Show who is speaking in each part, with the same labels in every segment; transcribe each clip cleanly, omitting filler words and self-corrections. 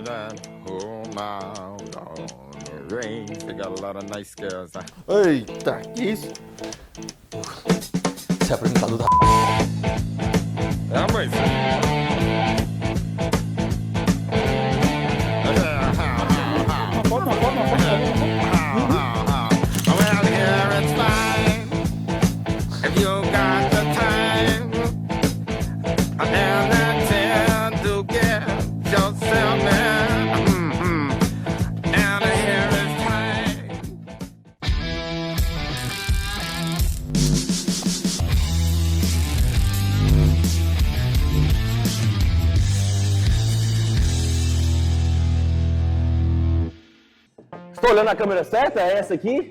Speaker 1: that whole mile on the range. They got a lot of nice girls.
Speaker 2: Eita, que isso? Você é apresentador da...
Speaker 1: É, mas... Well, here it's fine if you got the time and the time to get yourself in. And here it's time.
Speaker 2: Estou olhando a câmera certa? É essa aqui?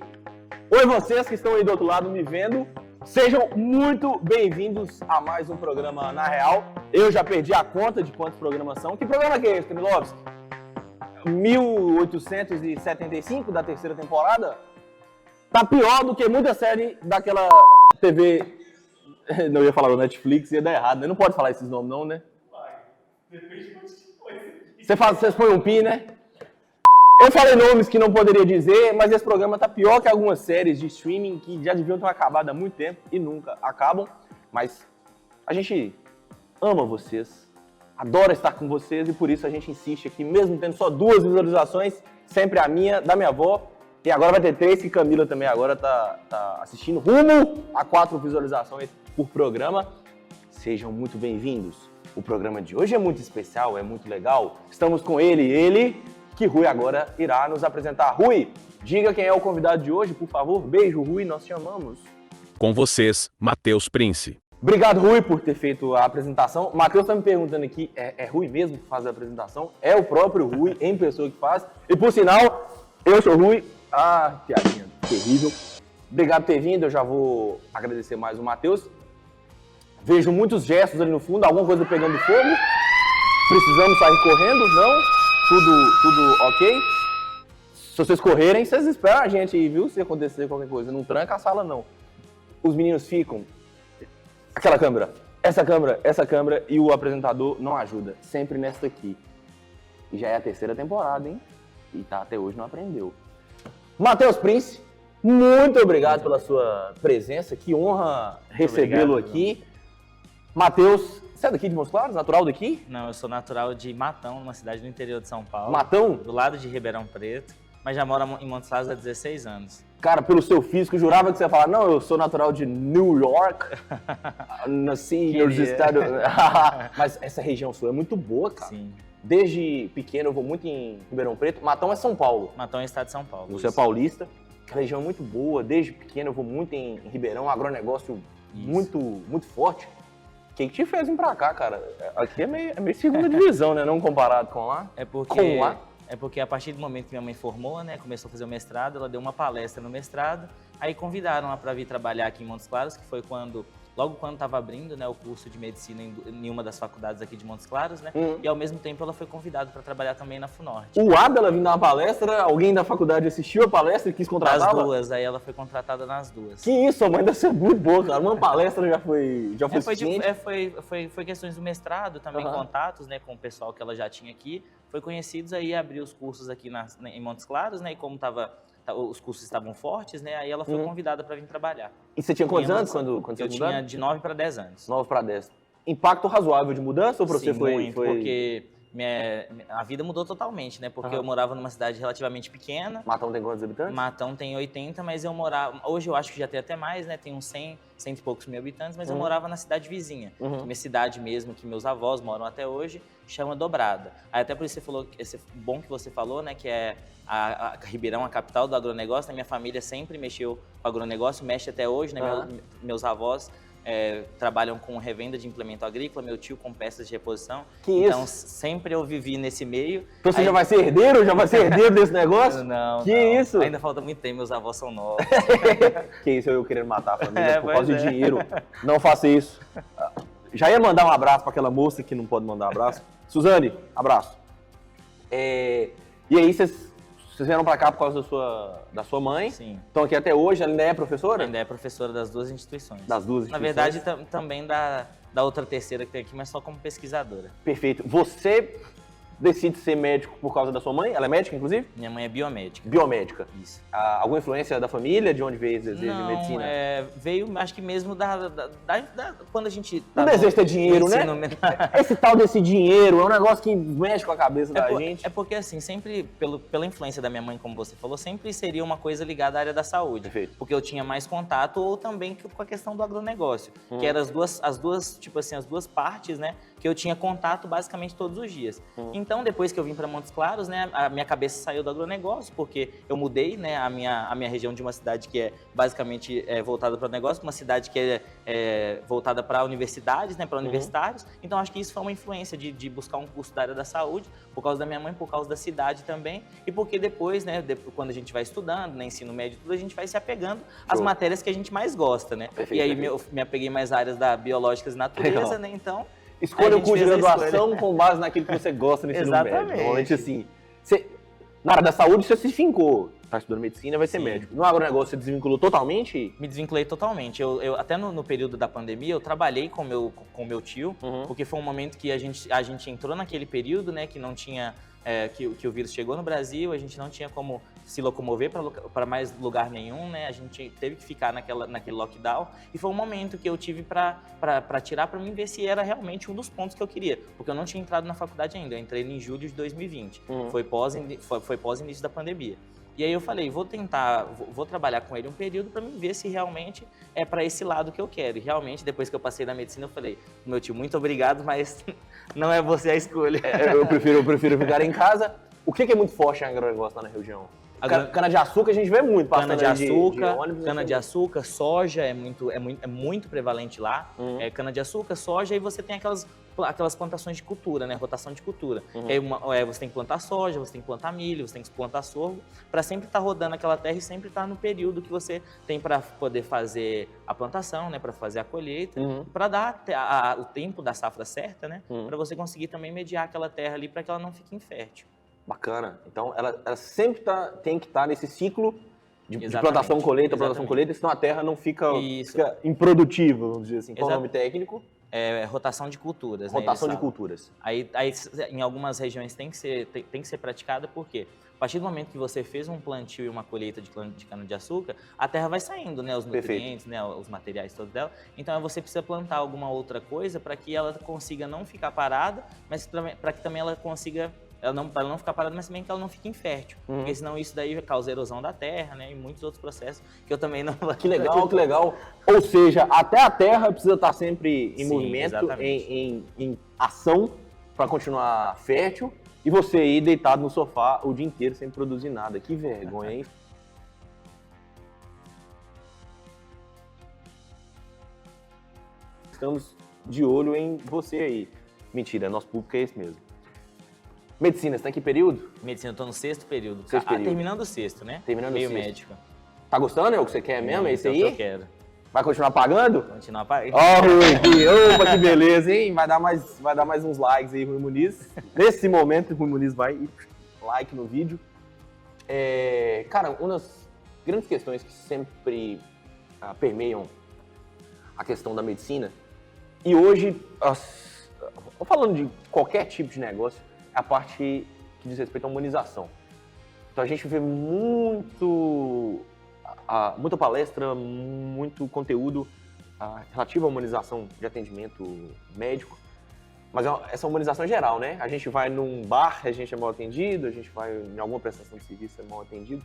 Speaker 2: Oi, vocês que estão aí do outro lado me vendo. Sejam muito bem-vindos a mais um programa Na Real. Eu já perdi a conta de quantos programas são. Que programa que é esse, Camilovski? 1875 da terceira temporada? Tá pior do que muita série daquela TV... Não ia falar do Netflix, ia dar errado, né? Não pode falar esses nomes não, né? Vocês põem um pi, né? Eu falei nomes que não poderia dizer, mas esse programa tá pior que algumas séries de streaming que já deviam ter acabado há muito tempo e nunca acabam. Mas a gente ama vocês, adora estar com vocês e por isso a gente insiste aqui, mesmo tendo só 2 visualizações, sempre a minha, da minha avó, e agora vai ter 3, que Camila também agora tá assistindo, rumo a 4 visualizações por programa. Sejam muito bem-vindos. O programa de hoje é muito especial, é muito legal. Estamos com ele, que Rui agora irá nos apresentar. Rui, diga quem é o convidado de hoje, por favor. Beijo, Rui, nós te amamos.
Speaker 3: Com vocês, Matheus Prince.
Speaker 2: Obrigado, Rui, por ter feito a apresentação. O Matheus está me perguntando aqui, é Rui mesmo que faz a apresentação? É o próprio Rui, em pessoa que faz. E por sinal, eu sou o Rui. Ah, piadinha terrível. Obrigado por ter vindo, eu já vou agradecer mais o Matheus. Vejo muitos gestos ali no fundo, alguma coisa pegando fogo. Precisamos sair correndo? Não? Tudo ok? Se vocês correrem, vocês esperam a gente aí, viu? Se acontecer qualquer coisa. Não tranca a sala, não. Os meninos ficam... Aquela câmera, essa câmera e o apresentador não ajuda. Sempre nessa aqui. E já é a terceira temporada, hein? E tá até hoje não aprendeu. Matheus Prince, muito obrigado pela sua presença. Que honra recebê-lo aqui. Matheus... Você é daqui de Montes Claros? Natural daqui?
Speaker 4: Não, eu sou natural de Matão, uma cidade do interior de São Paulo.
Speaker 2: Matão?
Speaker 4: Do lado de Ribeirão Preto, mas já moro em Montes Claros há 16 anos.
Speaker 2: Cara, pelo seu físico, eu jurava que você ia falar, não, eu sou natural de New York, nasci nos estados... Mas essa região sua é muito boa, cara.
Speaker 4: Sim.
Speaker 2: Desde pequeno eu vou muito em Ribeirão Preto. Matão é São Paulo.
Speaker 4: Matão é estado de São Paulo.
Speaker 2: Você é paulista. A região é muito boa. Desde pequeno eu vou muito em Ribeirão, agronegócio muito forte. O que te fez vir pra cá, cara? Aqui é meio segunda divisão, né? Não comparado com lá.
Speaker 4: É porque a partir do momento que minha mãe formou, né, começou a fazer o mestrado, ela deu uma palestra no mestrado, aí convidaram-a para vir trabalhar aqui em Montes Claros, que foi logo quando estava abrindo, né, o curso de medicina em uma das faculdades aqui de Montes Claros, né, e ao mesmo tempo ela foi convidada para trabalhar também na FUNORTE.
Speaker 2: O A dela vir dar uma palestra, alguém da faculdade assistiu a palestra e quis contratá-la?
Speaker 4: As duas, aí ela foi contratada nas duas.
Speaker 2: Que isso, a mãe deve ser muito boa, cara. Uma palestra já foi suficiente?
Speaker 4: Foi questões do mestrado, também contatos, né, com o pessoal que ela já tinha aqui, foi conhecidos, aí abriu os cursos aqui em Montes Claros, né, e como os cursos estavam fortes, né, aí ela foi convidada para vir trabalhar.
Speaker 2: E você tinha quantos anos quando você
Speaker 4: mudou? Eu tinha de 9 para 10 anos.
Speaker 2: 9 para 10. Impacto razoável de mudança ou para você foi...
Speaker 4: Muito, porque a vida mudou totalmente, né, porque eu morava numa cidade relativamente pequena.
Speaker 2: Matão tem quantos habitantes?
Speaker 4: Matão tem 80, mas eu morava... Hoje eu acho que já tem até mais, né, tem uns 100 e poucos mil habitantes, mas eu morava na cidade vizinha. Minha cidade mesmo, que meus avós moram até hoje, chama Dobrada. Aí até por isso você falou, bom que você falou, né, que é a Ribeirão, a capital do agronegócio, né, minha família sempre mexeu com agronegócio, mexe até hoje, né, meus avós trabalham com revenda de implemento agrícola, meu tio com peças de reposição. Então sempre eu vivi nesse meio.
Speaker 2: Então você já vai ser herdeiro? Já vai ser herdeiro desse negócio?
Speaker 4: Não,
Speaker 2: que
Speaker 4: não.
Speaker 2: Isso?
Speaker 4: Ainda falta muito tempo, meus avós são novos.
Speaker 2: Que isso, eu querendo matar a família por causa de dinheiro. Não faça isso. Já ia mandar um abraço para aquela moça que não pode mandar um abraço. Suzane, abraço. E aí, vocês vieram para cá por causa da sua mãe?
Speaker 4: Sim.
Speaker 2: Estão aqui até hoje, ela ainda é professora?
Speaker 4: Ainda é professora das duas instituições.
Speaker 2: Das duas instituições?
Speaker 4: Na verdade, também da outra terceira que tem aqui, mas só como pesquisadora.
Speaker 2: Perfeito. Você decide ser médico por causa da sua mãe? Ela é médica, inclusive?
Speaker 4: Minha mãe é biomédica.
Speaker 2: Biomédica.
Speaker 4: Isso.
Speaker 2: Alguma influência da família? De onde veio esse desejo de medicina?
Speaker 4: Veio, acho que mesmo quando a gente...
Speaker 2: Não deseja ter dinheiro, né? Esse tal desse dinheiro é um negócio que mexe com a cabeça da gente.
Speaker 4: É porque, assim, sempre, pela influência da minha mãe, como você falou, sempre seria uma coisa ligada à área da saúde.
Speaker 2: Perfeito.
Speaker 4: Porque eu tinha mais contato, ou também com a questão do agronegócio, que eram as duas partes, né, que eu tinha contato basicamente todos os dias. Então, depois que eu vim para Montes Claros, né, a minha cabeça saiu do agronegócio, porque eu mudei, né, a minha região de uma cidade que é basicamente voltada para o negócio, uma cidade que é voltada para universidades, né, para universitários. Então, acho que isso foi uma influência de buscar um curso da área da saúde, por causa da minha mãe, por causa da cidade também, e porque depois, né, quando a gente vai estudando, né, ensino médio e tudo, a gente vai se apegando às matérias que a gente mais gosta, né?
Speaker 2: Perfeito,
Speaker 4: e aí me apeguei mais às áreas da biológicas e natureza, né? Então,
Speaker 2: escolha o curso de graduação com base naquilo que você gosta no ensino médio. Normalmente, assim, na área da saúde, você se fincou. Tá estudando medicina, vai ser médico. No agronegócio, você desvinculou totalmente?
Speaker 4: Me desvinculei totalmente. Eu até no período da pandemia, eu trabalhei com meu tio, porque foi um momento que a gente entrou naquele período, né, que não tinha... que o vírus chegou no Brasil, a gente não tinha como se locomover para mais lugar nenhum, né? A gente teve que ficar naquele lockdown, e foi um momento que eu tive para tirar para mim ver se era realmente um dos pontos que eu queria, porque eu não tinha entrado na faculdade ainda, eu entrei em julho de 2020, foi pós início da pandemia. E aí eu falei, vou trabalhar com ele um período para mim ver se realmente é para esse lado que eu quero. E realmente, depois que eu passei na medicina, eu falei, meu tio, muito obrigado, mas não é você a escolha.
Speaker 2: Eu prefiro ficar em casa. O que é muito forte em agronegócio lá na região? Cana-de-açúcar a gente vê muito passando
Speaker 4: cana-de-açúcar, soja é muito prevalente lá. Cana-de-açúcar, soja, e você tem aquelas plantações de cultura, né? Rotação de cultura. Você tem que plantar soja, você tem que plantar milho, você tem que plantar sorgo, para sempre estar rodando aquela terra e sempre estar no período que você tem para poder fazer a plantação, né? Para fazer a colheita, para dar o tempo da safra certa, né? Para você conseguir também mediar aquela terra ali para que ela não fique infértil.
Speaker 2: Bacana. Então, ela sempre tem que estar nesse ciclo de plantação, colheita, plantação, colheita, senão a terra não fica improdutiva, vamos dizer assim. Qual é o nome técnico?
Speaker 4: Rotação de culturas.
Speaker 2: Rotação de culturas.
Speaker 4: Aí, em algumas regiões tem que ser praticada, porque a partir do momento que você fez um plantio e uma colheita de cana-de-açúcar, a terra vai saindo, né, os nutrientes, né, os materiais todos dela. Então você precisa plantar alguma outra coisa para que ela consiga não ficar parada, mas para que também ela consiga... Para ela não ficar parada, mas também que ela não fique infértil. Porque senão isso daí causa erosão da terra, né? E muitos outros processos que eu também não...
Speaker 2: Que legal, que legal. Ou seja, até a terra precisa estar sempre em movimento, em ação, para continuar fértil. E você aí deitado no sofá o dia inteiro sem produzir nada. Que vergonha, hein? Estamos de olho em você aí. Mentira, nosso público é esse mesmo. Medicina, você tá em que período?
Speaker 4: Medicina, eu tô no 6º período.
Speaker 2: Período.
Speaker 4: Terminando o 6º, né?
Speaker 2: Terminando
Speaker 4: meio
Speaker 2: o 6º.
Speaker 4: médico.
Speaker 2: Tá gostando? É o que você quer mesmo? É isso aí?
Speaker 4: É o que eu quero.
Speaker 2: Vai continuar pagando?
Speaker 4: Continuar pagando.
Speaker 2: Opa, que beleza, hein? Vai dar mais uns likes aí, Rui Muniz. Nesse momento, o Rui Muniz vai like no vídeo. Cara, uma das grandes questões que sempre permeiam a questão da medicina, e hoje, falando de qualquer tipo de negócio, a parte que diz respeito à humanização. Então a gente vê muita palestra, muito conteúdo relativo à humanização de atendimento médico, mas essa humanização geral, né? A gente vai num bar, a gente é mal atendido, a gente vai em alguma prestação de serviço, é mal atendido.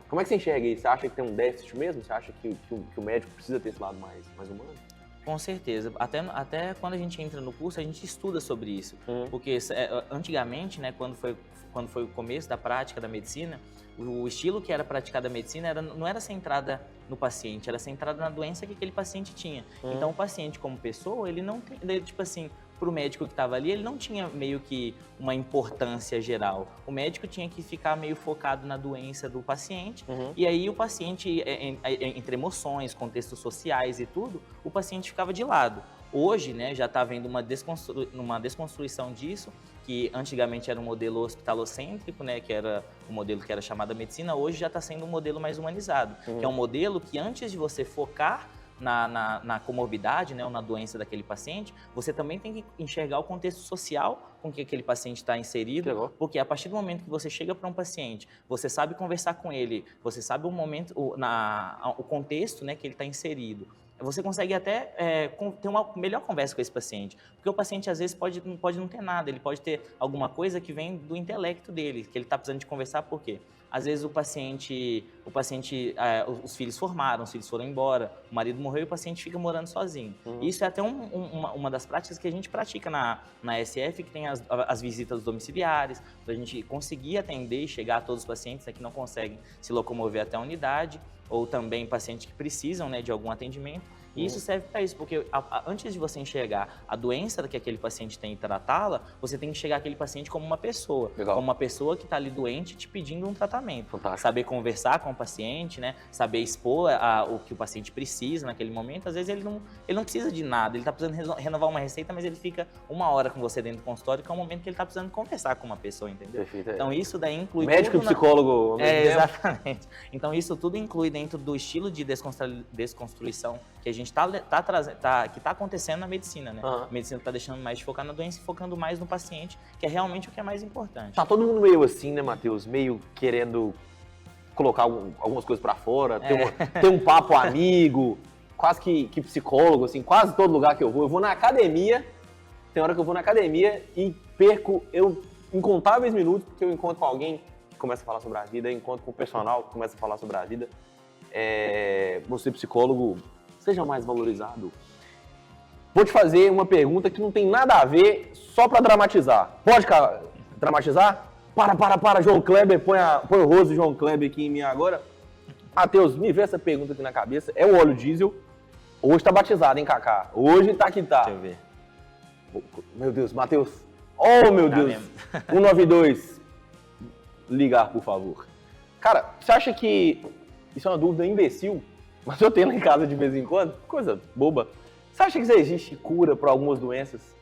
Speaker 2: Como é que você enxerga isso? Você acha que tem um déficit mesmo? Você acha que o médico precisa ter esse lado mais humano?
Speaker 4: Com certeza. Até quando a gente entra no curso, a gente estuda sobre isso. Porque antigamente, né, quando foi o começo da prática da medicina, o estilo que era praticada a medicina não era centrada no paciente, era centrada na doença que aquele paciente tinha. Então, o paciente como pessoa, ele não tem, tipo assim, para o médico que estava ali, ele não tinha meio que uma importância geral. O médico tinha que ficar meio focado na doença do paciente, e aí o paciente, entre emoções, contextos sociais e tudo, o paciente ficava de lado. Hoje, né, já está havendo uma desconstrução disso, que antigamente era um modelo hospitalocêntrico, né, que era o modelo que era chamado medicina, hoje já está sendo um modelo mais humanizado, que é um modelo que antes de você focar na comorbidade, né, ou na doença daquele paciente, você também tem que enxergar o contexto social com que aquele paciente está inserido, porque a partir do momento que você chega para um paciente, você sabe conversar com ele, você sabe o momento, o contexto, né, que ele está inserido, você consegue até ter uma melhor conversa com esse paciente. Porque o paciente, às vezes, pode não ter nada, ele pode ter alguma coisa que vem do intelecto dele, que ele está precisando de conversar por quê? Às vezes os filhos formaram, os filhos foram embora, o marido morreu e o paciente fica morando sozinho. Isso é até uma das práticas que a gente pratica na SF, que tem as visitas domiciliares, para a gente conseguir atender e chegar a todos os pacientes, né, que não conseguem se locomover até a unidade, ou também pacientes que precisam, né, de algum atendimento. E isso serve para isso, porque antes de você enxergar a doença que aquele paciente tem e tratá-la, você tem que enxergar aquele paciente como uma pessoa. Legal. Como uma pessoa que está ali doente te pedindo um tratamento. Fantástico. Saber conversar com o paciente, né? Saber expor o que o paciente precisa naquele momento. Às vezes ele não precisa de nada, ele está precisando renovar uma receita, mas ele fica 1 hora com você dentro do consultório, que é o momento que ele está precisando conversar com uma pessoa, entendeu? Perfeito. Então isso daí inclui
Speaker 2: médico e psicólogo.
Speaker 4: Exatamente. Então isso tudo inclui dentro do estilo de desconstrução que a gente que está acontecendo na medicina, né? A medicina está deixando mais de focar na doença e focando mais no paciente, que é realmente o que é mais importante.
Speaker 2: Tá todo mundo meio assim, né, Matheus? Meio querendo colocar algumas coisas para fora, ter um papo amigo, quase que psicólogo, assim, quase todo lugar que eu vou na academia, tem hora que eu vou na academia e perco incontáveis minutos, porque eu encontro com alguém que começa a falar sobre a vida, eu encontro com o personal que começa a falar sobre a vida. Você, psicólogo, seja mais valorizado. Vou te fazer uma pergunta que não tem nada a ver, só para dramatizar. Pode dramatizar? Para, João Kleber, põe o rosto do João Kleber aqui em mim agora. Matheus, me vê essa pergunta aqui na cabeça. É o óleo diesel? Hoje tá batizado, hein, Kaká? Hoje tá que tá.
Speaker 4: Deixa eu ver.
Speaker 2: Meu Deus, Matheus. Oh, meu Deus. 192. Ligar, por favor. Cara, você acha que isso é uma dúvida imbecil? Mas eu tenho lá em casa de vez em quando, coisa boba. Você acha que existe cura para algumas doenças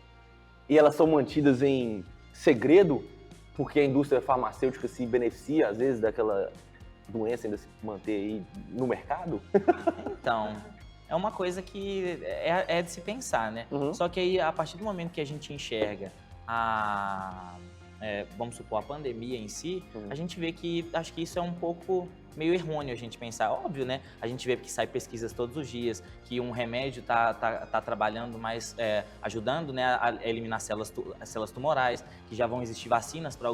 Speaker 2: e elas são mantidas em segredo porque a indústria farmacêutica se beneficia, às vezes, daquela doença ainda se manter aí no mercado?
Speaker 4: Então, é uma coisa que é de se pensar, né? Só que aí, a partir do momento que a gente enxerga vamos supor, a pandemia em si, a gente vê que, acho que isso é um pouco meio errôneo a gente pensar. Óbvio, né? A gente vê que sai pesquisas todos os dias, que um remédio tá trabalhando mais, ajudando, né, a eliminar células tumorais, que já vão existir vacinas para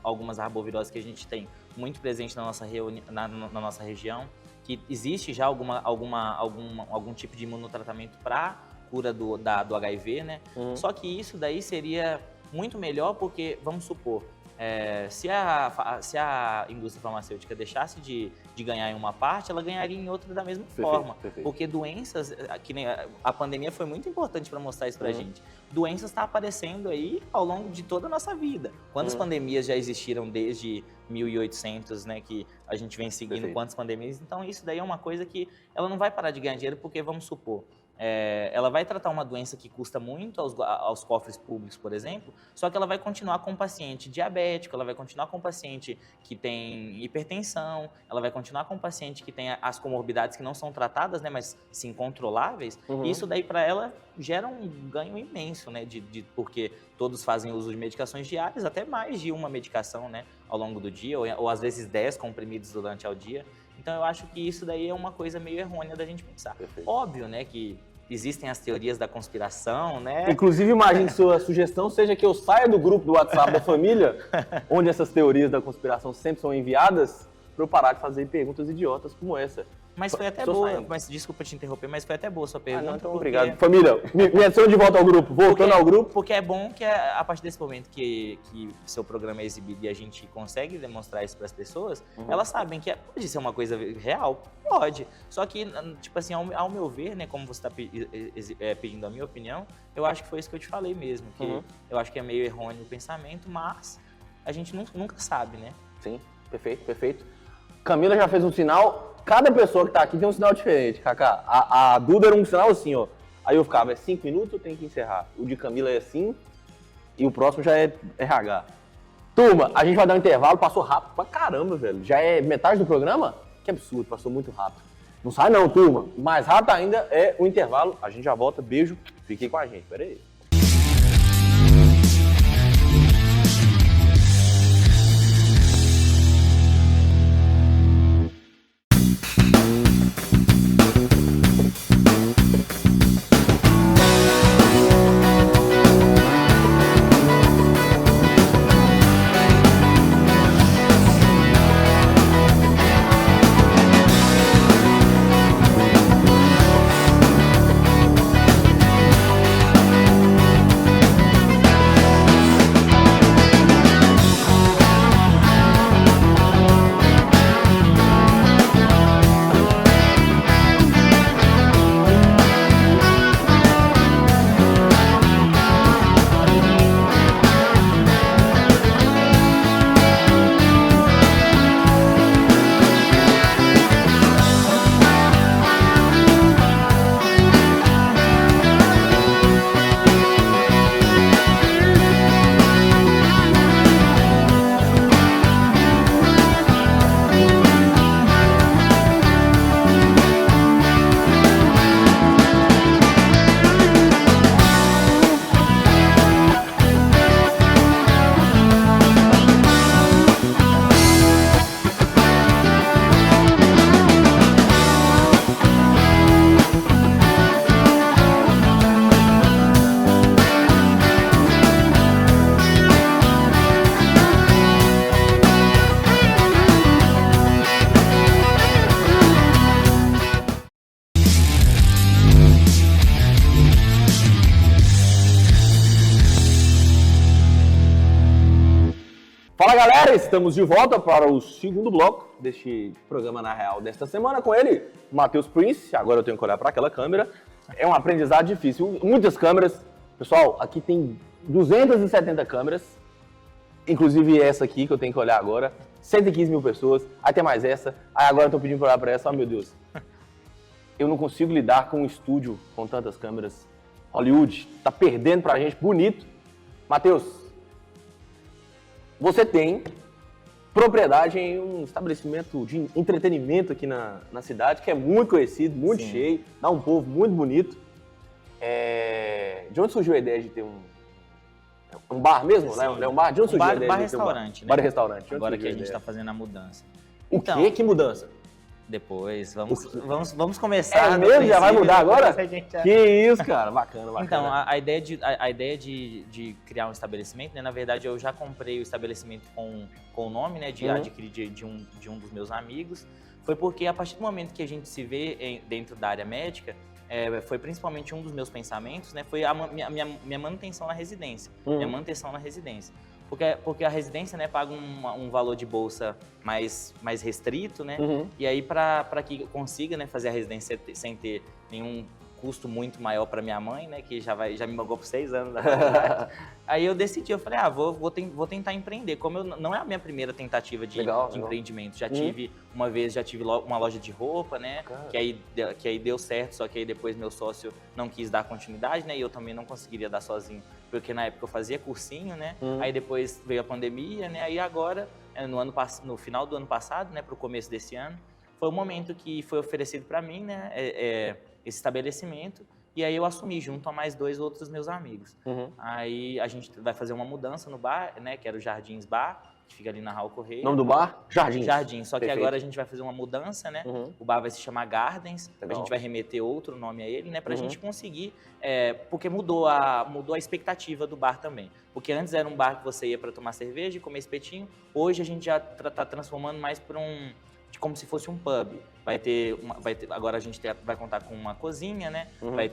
Speaker 4: algumas arboviroses que a gente tem muito presente na nossa região, que existe já algum tipo de imunotratamento para cura do HIV, né? Só que isso daí seria muito melhor porque, vamos supor, se a indústria farmacêutica deixasse de ganhar em uma parte, ela ganharia em outra da mesma forma. Perfeito. Porque doenças, que nem a pandemia foi muito importante para mostrar isso pra gente. Doenças estão aparecendo aí ao longo de toda a nossa vida. Quantas pandemias já existiram desde 1800, né, que a gente vem seguindo quantas pandemias? Então isso daí é uma coisa que ela não vai parar de ganhar dinheiro porque, vamos supor, ela vai tratar uma doença que custa muito aos cofres públicos, por exemplo, só que ela vai continuar com um paciente diabético, ela vai continuar com um paciente que tem hipertensão, ela vai continuar com um paciente que tem as comorbidades que não são tratadas, né, mas sim controláveis. E isso daí para ela gera um ganho imenso, né, porque todos fazem uso de medicações diárias, até mais de uma medicação, né, ao longo do dia, ou às vezes 10 comprimidos durante ao dia. Então eu acho que isso daí é uma coisa meio errônea da gente pensar. Óbvio, né, que existem as teorias da conspiração, né?
Speaker 2: Inclusive, imagine que sua sugestão seja que eu saia do grupo do WhatsApp da família, onde essas teorias da conspiração sempre são enviadas, para eu parar de fazer perguntas idiotas como essa.
Speaker 4: Mas foi até boa, desculpa te interromper, mas foi até boa a sua pergunta.
Speaker 2: Então, obrigado. Família, me adicione de volta ao grupo. Voltando ao grupo.
Speaker 4: Porque é bom que a partir desse momento que seu programa é exibido e a gente consegue demonstrar isso para as pessoas, elas sabem que pode ser uma coisa real. Pode. Só que, tipo assim, ao meu ver, né, como você está pedindo a minha opinião, eu acho que foi isso que eu te falei mesmo. Que eu acho que é meio errôneo o pensamento, mas a gente nunca sabe, né?
Speaker 2: Sim, perfeito. Camila já fez um sinal. Cada pessoa que tá aqui tem um sinal diferente, Kaká. A Duda era um sinal assim, ó. Aí eu ficava, 5 minutos, eu tenho que encerrar. O de Camila é assim e o próximo já é RH. Turma, a gente vai dar um intervalo, passou rápido pra caramba, velho. Já é metade do programa? Que absurdo, passou muito rápido. Não sai não, turma. Mais rápido ainda é o intervalo. A gente já volta. Beijo. Fiquem com a gente. Pera aí. Fala galera, estamos de volta para o segundo bloco deste programa Na Real desta semana com ele, Matheus Prince. Agora eu tenho que olhar para aquela câmera. É um aprendizado difícil, muitas câmeras. Pessoal, aqui tem 270 câmeras, inclusive essa aqui que eu tenho que olhar agora. 115 mil pessoas, aí tem mais essa. Aí agora eu tô pedindo para olhar para essa, oh meu Deus. Eu não consigo lidar com um estúdio com tantas câmeras. Hollywood tá perdendo pra gente, bonito. Matheus, você tem propriedade em um estabelecimento de entretenimento aqui na cidade, que é muito conhecido, muito
Speaker 4: Sim.
Speaker 2: cheio, dá um povo muito bonito. De onde surgiu a ideia de ter um bar mesmo?
Speaker 4: Sim.
Speaker 2: Né? É um bar? De onde surgiu a ideia de ter um bar?
Speaker 4: Restaurante, né?
Speaker 2: Bar e restaurante. De onde
Speaker 4: Agora que
Speaker 2: surgiu
Speaker 4: a gente
Speaker 2: ideia?
Speaker 4: está fazendo a mudança.
Speaker 2: O quê? Que mudança?
Speaker 4: Depois, vamos começar.
Speaker 2: É
Speaker 4: no
Speaker 2: mesmo? Já vai
Speaker 4: princípio,
Speaker 2: mudar agora?
Speaker 4: depois a gente já-
Speaker 2: Que isso, cara. Bacana.
Speaker 4: Então, a ideia de criar um estabelecimento, né? Na verdade, eu já comprei o estabelecimento com o nome, né? De adquirir de um dos meus amigos. Foi porque a partir do momento que a gente se vê dentro da área médica, foi principalmente um dos meus pensamentos, né? Foi a minha manutenção na residência. Minha manutenção na residência. Porque a residência, né, paga um valor de bolsa mais restrito, né? E aí, para que eu consiga, né, fazer a residência sem ter nenhum custo muito maior para minha mãe, né, que já me pagou por 6 anos da faculdade. Aí eu decidi, eu falei, vou tentar empreender. Como não é a minha primeira tentativa de empreendimento. Já tive uma loja de roupa, né, que aí deu certo, só que aí depois meu sócio não quis dar continuidade, né, e eu também não conseguiria dar sozinho, porque na época eu fazia cursinho, né, aí depois veio a pandemia, né, aí agora, no final do ano passado, né, pro começo desse ano, foi o momento que foi oferecido para mim, né, esse estabelecimento, e aí eu assumi junto a mais 2 outros meus amigos. Aí a gente vai fazer uma mudança no bar, né, que era o Jardins Bar, que fica ali na Raul Correia.
Speaker 2: Nome do bar? Jardins.
Speaker 4: Jardins, só que
Speaker 2: Perfeito.
Speaker 4: agora a gente vai fazer uma mudança, né, o bar vai se chamar Gardens,
Speaker 2: Legal.
Speaker 4: a gente vai remeter outro nome a ele, né, pra gente conseguir, porque mudou a expectativa do bar também. Porque antes era um bar que você ia para tomar cerveja e comer espetinho, hoje a gente já tá transformando mais para como se fosse um pub. Agora a gente vai contar com uma cozinha, né? Vai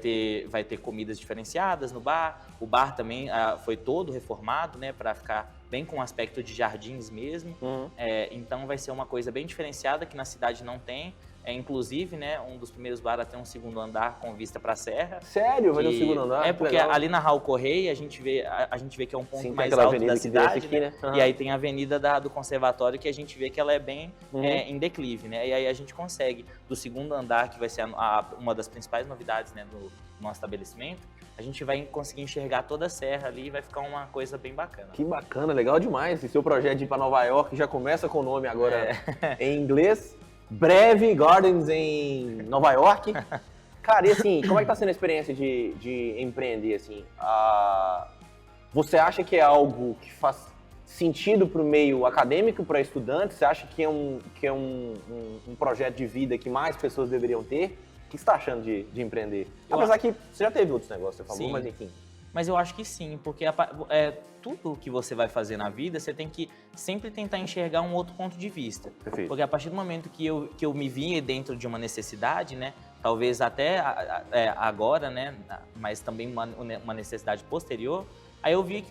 Speaker 4: ter comidas diferenciadas no bar. O bar também foi todo reformado, né? Para ficar bem com o aspecto de jardins mesmo. Então vai ser uma coisa bem diferenciada que na cidade não tem. Inclusive, né, um dos primeiros bares a ter um segundo andar com vista para a serra.
Speaker 2: Sério? Vai ter um segundo andar?
Speaker 4: Porque
Speaker 2: legal.
Speaker 4: Ali na Raul Correia a gente vê que é um ponto
Speaker 2: Sim,
Speaker 4: mais
Speaker 2: aquela
Speaker 4: alto
Speaker 2: avenida
Speaker 4: da
Speaker 2: que desce
Speaker 4: cidade,
Speaker 2: aqui,
Speaker 4: né?
Speaker 2: né?
Speaker 4: E aí tem a avenida do Conservatório que a gente vê que ela é bem em declive, né? E aí a gente consegue, do segundo andar, que vai ser uma das principais novidades, né, do nosso estabelecimento, a gente vai conseguir enxergar toda a serra ali e vai ficar uma coisa bem bacana.
Speaker 2: Que bacana, legal demais. E seu projeto de ir para Nova York já começa com o nome agora em inglês. breve Gardens em Nova York. Cara, e assim, como é que tá sendo a experiência de empreender, assim? Você acha que é algo que faz sentido para o meio acadêmico, para estudantes? Você acha que é um projeto de vida que mais pessoas deveriam ter? O que você está achando de empreender? Apesar que você já teve outros negócios, você falou,
Speaker 4: Sim.
Speaker 2: mas enfim.
Speaker 4: Mas eu acho que sim, porque tudo que você vai fazer na vida, você tem que sempre tentar enxergar um outro ponto de vista.
Speaker 2: Perfeito.
Speaker 4: Porque a partir do momento que eu me vi dentro de uma necessidade, né, talvez até agora, né, mas também uma necessidade posterior, aí eu vi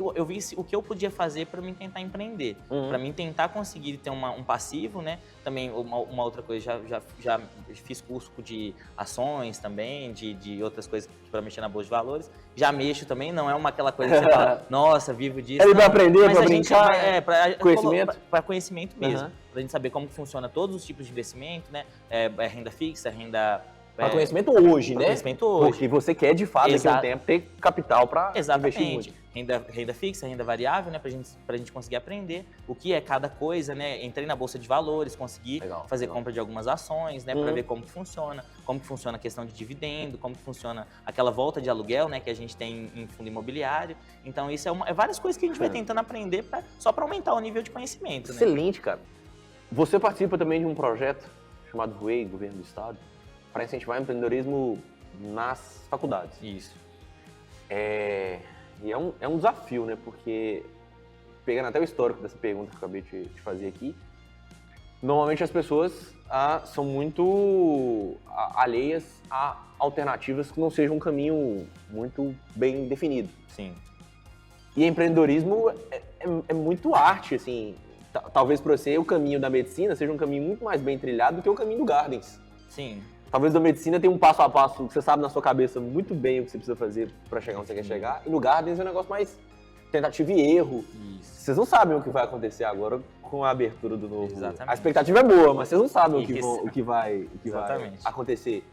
Speaker 4: o que eu podia fazer para mim tentar empreender, para mim tentar conseguir ter um passivo, né? Também uma outra coisa, já fiz curso de ações também, de outras coisas para mexer na bolsa de valores. Já mexo também, não é aquela coisa que você fala, nossa, vivo disso.
Speaker 2: Ele vai aprender,
Speaker 4: mas
Speaker 2: para brincar, conhecimento?
Speaker 4: Para conhecimento mesmo, para a gente saber como funciona todos os tipos de investimento, né? Renda fixa, renda...
Speaker 2: Para conhecimento hoje, né?
Speaker 4: Conhecimento hoje.
Speaker 2: Porque você quer, de fato, daqui a um tempo, ter capital para investir muito.
Speaker 4: Renda fixa, renda variável, né? Pra gente conseguir aprender o que é cada coisa, né? Entrei na bolsa de valores, consegui fazer compra de algumas ações, né? Para ver como que funciona a questão de dividendo, como que funciona aquela volta de aluguel, né? Que a gente tem em fundo imobiliário. Então, isso é várias coisas que a gente vai tentando aprender só para aumentar o nível de conhecimento, né?
Speaker 2: Excelente, cara. Você participa também de um projeto chamado VUEI, Governo do Estado, para incentivar o empreendedorismo nas faculdades.
Speaker 4: Isso.
Speaker 2: E é um desafio, né? Porque, pegando até o histórico dessa pergunta que eu acabei de fazer aqui, normalmente as pessoas são muito alheias a alternativas que não sejam um caminho muito bem definido.
Speaker 4: Sim.
Speaker 2: E empreendedorismo é muito arte, assim. Talvez para você o caminho da medicina seja um caminho muito mais bem trilhado do que o caminho do Gardens.
Speaker 4: Sim.
Speaker 2: Talvez da medicina tenha um passo a passo que você sabe na sua cabeça muito bem o que você precisa fazer para chegar onde você quer chegar. E no Gardens é um negócio mais tentativa e erro.
Speaker 4: Isso.
Speaker 2: Vocês não sabem o que vai acontecer agora com a abertura do novo.
Speaker 4: Exatamente.
Speaker 2: A expectativa é boa, mas vocês não sabem o que vai acontecer.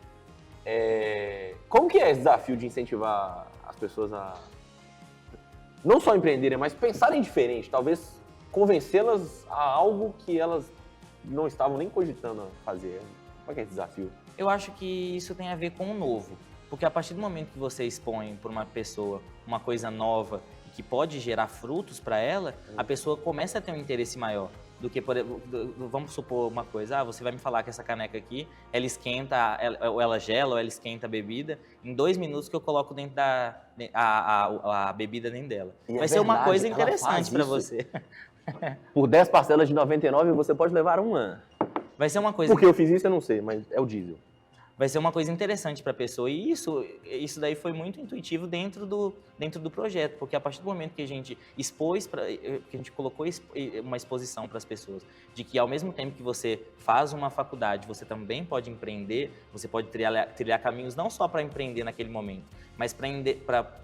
Speaker 2: Como que é esse desafio de incentivar as pessoas a não só empreenderem, mas pensarem diferente? Talvez convencê-las a algo que elas não estavam nem cogitando fazer. Qual que é esse desafio?
Speaker 4: Eu acho que isso tem a ver com o novo, porque a partir do momento que você expõe para uma pessoa uma coisa nova e que pode gerar frutos para ela, a pessoa começa a ter um interesse maior do que, vamos supor uma coisa, você vai me falar que essa caneca aqui, ela esquenta, ou ela gela, ou ela esquenta a bebida, em 2 minutos que eu coloco dentro a bebida dentro dela. Vai ser uma coisa interessante para você.
Speaker 2: Por 10 parcelas de 99, você pode levar uma.
Speaker 4: Vai ser uma coisa...
Speaker 2: Porque eu fiz isso, eu não sei, mas é o diesel.
Speaker 4: Vai ser uma coisa interessante para a pessoa. E isso daí foi muito intuitivo dentro do projeto, porque a partir do momento que a gente expôs, que a gente colocou uma exposição para as pessoas, de que ao mesmo tempo que você faz uma faculdade, você também pode empreender, você pode trilhar caminhos não só para empreender naquele momento, mas para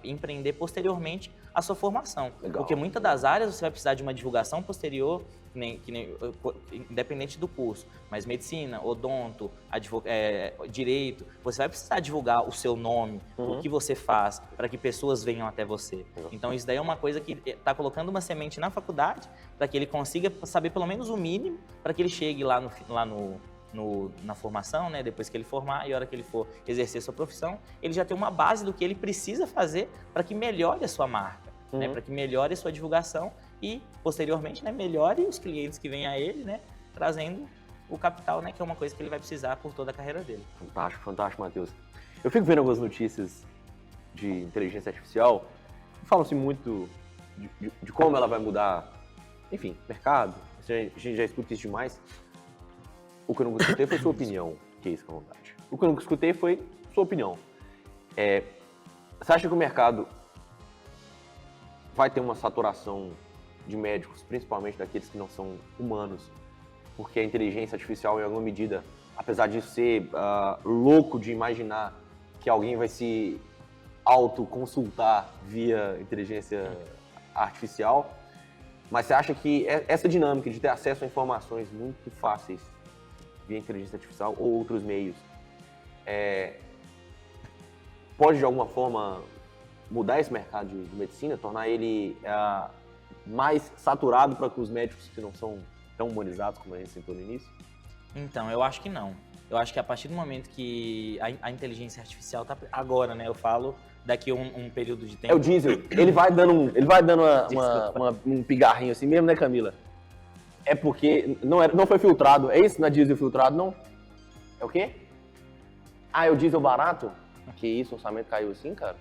Speaker 4: empreender posteriormente a sua formação.
Speaker 2: Legal.
Speaker 4: Porque muitas das áreas você vai precisar de uma divulgação posterior, independente do curso, mas medicina, odonto, direito, você vai precisar divulgar o seu nome, o que você faz, para que pessoas venham até você. Então isso daí é uma coisa que está colocando uma semente na faculdade, para que ele consiga saber pelo menos o mínimo, para que ele chegue lá na formação, né? Depois que ele formar e a hora que ele for exercer sua profissão, ele já tem uma base do que ele precisa fazer para que melhore a sua marca, né? Para que melhore a sua divulgação e, posteriormente, né, melhore os clientes que vêm a ele, né, trazendo o capital, né, que é uma coisa que ele vai precisar por toda a carreira dele.
Speaker 2: Fantástico, fantástico, Matheus. Eu fico vendo algumas notícias de inteligência artificial, falam-se muito de como ela vai mudar, enfim, mercado, a gente já escuta isso demais. O que eu nunca escutei foi sua opinião, que é isso, com vontade. O que eu nunca escutei foi sua opinião. Você acha que o mercado vai ter uma saturação de médicos, principalmente daqueles que não são humanos, porque a inteligência artificial, em alguma medida, apesar de ser louco de imaginar que alguém vai se autoconsultar via inteligência artificial, mas você acha que essa dinâmica de ter acesso a informações muito fáceis via inteligência artificial ou outros meios pode, de alguma forma, mudar esse mercado de medicina, tornar ele mais saturado para que os médicos que não são tão humanizados como a gente sentou no início?
Speaker 4: Então, eu acho que não. Eu acho que a partir do momento que a inteligência artificial tá agora, né? Eu falo daqui a um período de tempo.
Speaker 2: É o diesel. Ele vai dando um pigarrinho assim mesmo, né, Camila? É porque não foi filtrado. É isso? Não é diesel filtrado, não? É o quê? Ah, é o diesel barato? Que isso, o orçamento caiu assim, cara?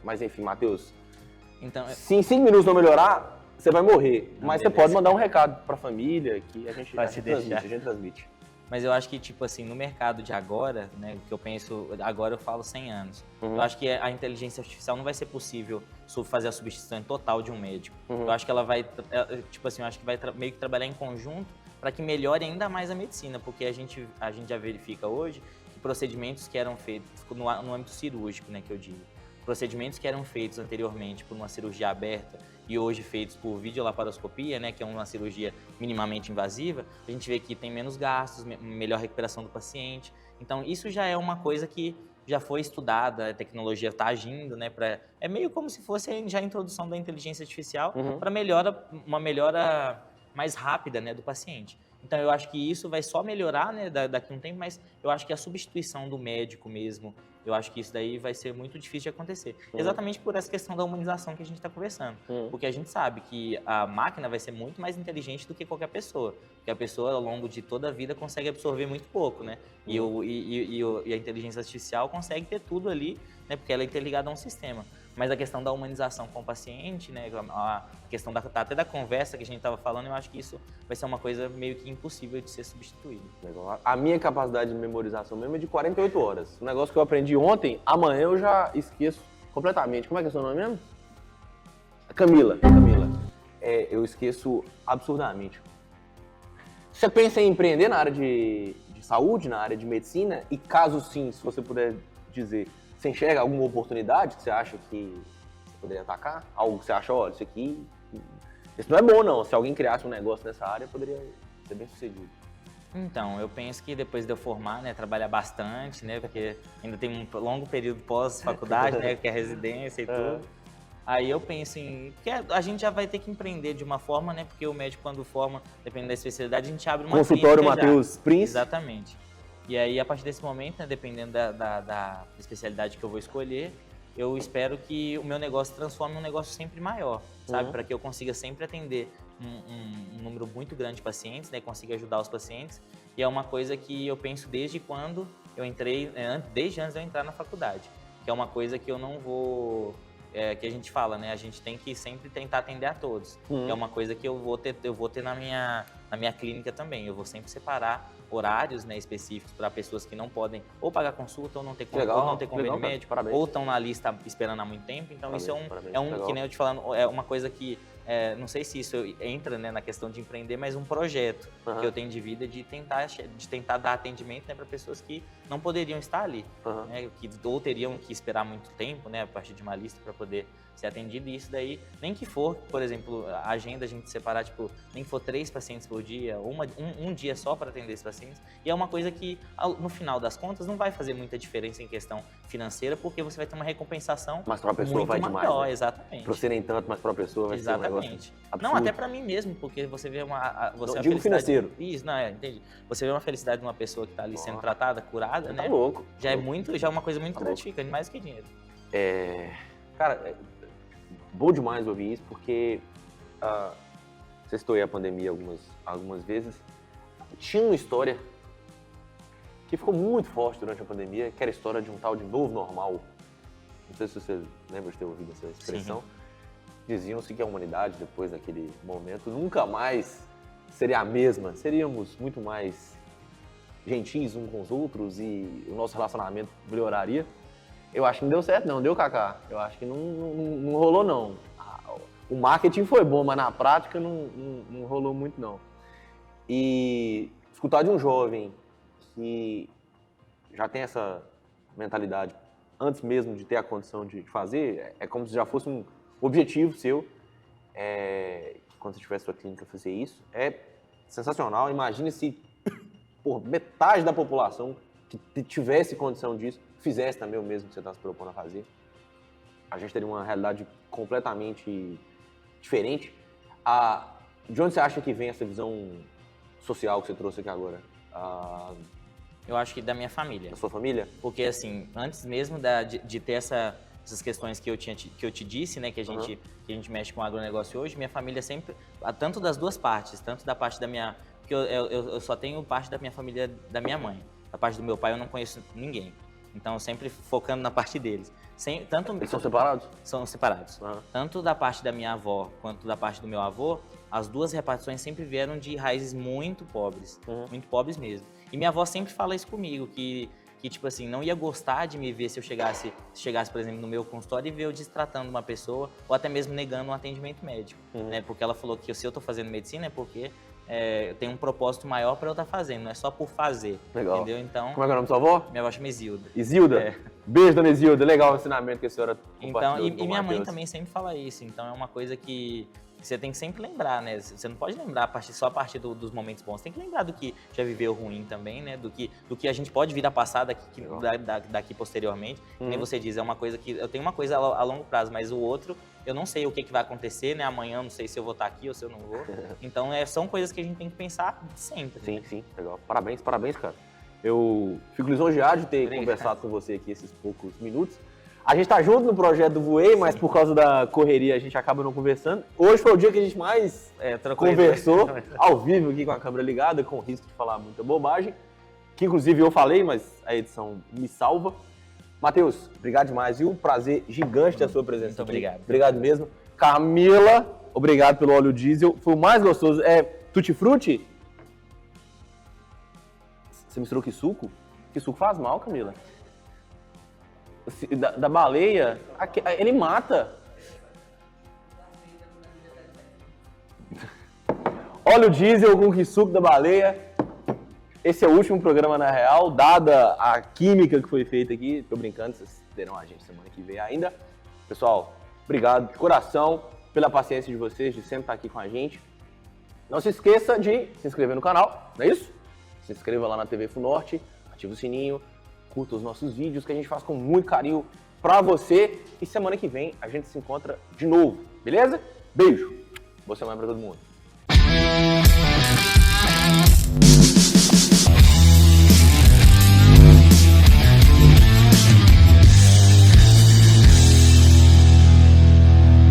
Speaker 2: Mas enfim, Matheus,
Speaker 4: Então,
Speaker 2: se em 5 minutos não melhorar, você vai morrer.
Speaker 4: Não,
Speaker 2: Mas você
Speaker 4: beleza.
Speaker 2: pode mandar um recado pra família que a gente,
Speaker 4: Vai
Speaker 2: a
Speaker 4: se
Speaker 2: gente
Speaker 4: deixar.
Speaker 2: transmite, a gente transmite.
Speaker 4: mas eu acho que, tipo assim, no mercado de agora, né? O que eu penso, agora eu falo 100 anos. Eu acho que a inteligência artificial não vai ser possível fazer a substituição total de um médico. Eu acho que ela vai, tipo assim, eu acho que vai meio que trabalhar em conjunto para que melhore ainda mais a medicina, porque a gente já verifica hoje que procedimentos que eram feitos no âmbito cirúrgico, né, que eu digo, procedimentos que eram feitos anteriormente por uma cirurgia aberta e hoje feitos por videolaparoscopia, né, que é uma cirurgia minimamente invasiva, a gente vê que tem menos gastos, melhor recuperação do paciente. Então, isso já é uma coisa que já foi estudada, a tecnologia está agindo, né, é meio como se fosse já a introdução da inteligência artificial para uma melhora mais rápida, né, do paciente. Então, eu acho que isso vai só melhorar, né, daqui a um tempo, mas eu acho que a substituição do médico mesmo, eu acho que isso daí vai ser muito difícil de acontecer. Exatamente por essa questão da humanização que a gente está conversando. Porque a gente sabe que a máquina vai ser muito mais inteligente do que qualquer pessoa. Porque a pessoa, ao longo de toda a vida, consegue absorver muito pouco, né? E a inteligência artificial consegue ter tudo ali, né, porque ela é interligada a um sistema. Mas a questão da humanização com o paciente, né, a questão até da conversa que a gente estava falando, eu acho que isso vai ser uma coisa meio que impossível de ser substituída.
Speaker 2: Legal. A minha capacidade de memorização mesmo é de 48 horas. Um negócio que eu aprendi ontem, amanhã eu já esqueço completamente. Como é que é o seu nome mesmo? Camila. Eu esqueço absurdamente. Você pensa em empreender na área de saúde, na área de medicina? E caso sim, se você puder dizer, você enxerga alguma oportunidade que você acha que você poderia atacar? Algo que você acha, olha, isso não é bom não. Se alguém criasse um negócio nessa área, poderia ser bem sucedido.
Speaker 4: Então, eu penso que depois de eu formar, né, trabalhar bastante, né, porque ainda tem um longo período pós-faculdade, né, que é residência e tudo. Aí eu penso em... Porque a gente já vai ter que empreender de uma forma, né, porque o médico quando forma, dependendo da especialidade, a gente abre uma
Speaker 2: Consultório
Speaker 4: clínica
Speaker 2: Matheus Prince.
Speaker 4: Exatamente. E aí, a partir desse momento, né, dependendo da especialidade que eu vou escolher, eu espero que o meu negócio transforme em um negócio sempre maior, sabe? Para que eu consiga sempre atender um número muito grande de pacientes, né? Consiga ajudar os pacientes. E é uma coisa que eu penso desde quando eu entrei, desde antes de eu entrar na faculdade. Que é uma coisa que eu não vou... que a gente fala, né? A gente tem que sempre tentar atender a todos. Que é uma coisa que eu vou ter na minha clínica também. Eu vou sempre separar horários, né, específicos para pessoas que não podem ou pagar consulta ou não ter convênio médico,
Speaker 2: parabéns.
Speaker 4: ou estão na lista esperando há muito tempo. Então
Speaker 2: Parabéns,
Speaker 4: isso que nem eu te falando, é uma coisa que não sei se isso entra, né, na questão de empreender, mas um projeto que eu tenho de vida de tentar dar atendimento, né, para pessoas que não poderiam estar ali, né, ou teriam que esperar muito tempo, né, a partir de uma lista para poder ser atendido. E isso daí, nem que for, por exemplo, a agenda a gente separar, tipo, nem que for 3 pacientes por dia, um dia só para atender esses pacientes, e é uma coisa que, no final das contas, não vai fazer muita diferença em questão financeira, porque você vai ter uma recompensação
Speaker 2: mas para a pessoa
Speaker 4: muito
Speaker 2: vai
Speaker 4: maior,
Speaker 2: demais, né?
Speaker 4: exatamente.
Speaker 2: Para você nem tanto, mas para a pessoa vai ser um negócio absurdo.
Speaker 4: Não, até para mim mesmo, porque você vê
Speaker 2: digo financeiro.
Speaker 4: Isso, entendi. Você vê uma felicidade de uma pessoa que está ali sendo tratada, curada, né?
Speaker 2: Tá louco.
Speaker 4: Já é uma coisa muito gratificante, mais do que dinheiro.
Speaker 2: Cara, bom demais ouvir isso, porque você citou aí a pandemia algumas vezes. Tinha uma história que ficou muito forte durante a pandemia, que era a história de um tal de novo normal. Não sei se você lembra de ter ouvido essa expressão. Sim. Diziam-se que a humanidade, depois daquele momento, nunca mais seria a mesma. Seríamos muito mais gentis uns com os outros e o nosso relacionamento melhoraria. Eu acho que não deu certo não, deu, Kaká? Eu acho que não rolou não. O marketing foi bom, mas na prática não rolou muito não. E escutar de um jovem que já tem essa mentalidade antes mesmo de ter a condição de fazer, é como se já fosse um objetivo seu, quando você tiver sua clínica fazer isso, é sensacional. Imagine se metade da população que tivesse condição disso, fizesse também o mesmo que você está se propondo a fazer. A gente teria uma realidade completamente diferente. De onde você acha que vem essa visão social que você trouxe aqui agora?
Speaker 4: Eu acho que da minha família.
Speaker 2: Da sua família?
Speaker 4: Porque, assim, antes mesmo de ter essas questões que eu te disse, né, que a gente mexe com agronegócio hoje, minha família sempre, tanto das duas partes, tanto da parte da minha... Porque eu só tenho parte da minha família da minha mãe. Da parte do meu pai eu não conheço ninguém. Então, sempre focando na parte deles.
Speaker 2: Eles são separados?
Speaker 4: São separados. Tanto da parte da minha avó quanto da parte do meu avô, as duas repartições sempre vieram de raízes muito pobres. Muito pobres mesmo. E minha avó sempre fala isso comigo, que tipo assim, não ia gostar de me ver se eu chegasse, por exemplo, no meu consultório e ver eu destratando uma pessoa ou até mesmo negando um atendimento médico, né? Porque ela falou que se eu tô fazendo medicina é porque tem um propósito maior para eu estar fazendo, não é só por fazer.
Speaker 2: Legal.
Speaker 4: Entendeu? Então,
Speaker 2: como é que é o nome da sua avó?
Speaker 4: Minha avó chama Isilda.
Speaker 2: Isilda? Beijo, dona Isilda. Legal o ensinamento que a senhora
Speaker 4: então,
Speaker 2: compartilhou.
Speaker 4: E minha mãe também sempre fala isso, então é uma coisa que você tem que sempre lembrar, né? Você não pode lembrar só a partir dos momentos bons. Você tem que lembrar do que já viveu ruim também, né? Do que a gente pode vir a passar daqui posteriormente. Nem você diz, é uma coisa que... Eu tenho uma coisa a longo prazo, mas o outro, eu não sei o que vai acontecer, né? Amanhã eu não sei se eu vou estar aqui ou se eu não vou. Então, são coisas que a gente tem que pensar sempre.
Speaker 2: Sim, sim. Legal. Parabéns, cara. Eu fico lisonjeado de ter conversado com você aqui esses poucos minutos. A gente tá junto no projeto do Voei, mas por causa da correria a gente acaba não conversando. Hoje foi o dia que a gente mais conversou ao vivo aqui com a câmera ligada, com o risco de falar muita bobagem, que inclusive eu falei, mas a edição me salva. Matheus, obrigado demais, viu? Um prazer gigante ter a sua presença.
Speaker 4: Muito obrigado.
Speaker 2: Obrigado mesmo. Camila, obrigado pelo óleo diesel. Foi o mais gostoso. É tutti-frutti? Você misturou que suco? Que suco faz mal, Camila? Da baleia, ele mata. Óleo diesel com que-suco da baleia. Esse é o último programa na real, dada a química que foi feita aqui. Tô brincando, vocês terão a gente semana que vem ainda. Pessoal, obrigado de coração pela paciência de vocês, de sempre estar aqui com a gente. Não se esqueça de se inscrever no canal, não é isso? Se inscreva lá na TV Funorte, ativa o sininho, curta os nossos vídeos que a gente faz com muito carinho pra você. E semana que vem a gente se encontra de novo, beleza? Beijo! Boa semana pra todo mundo.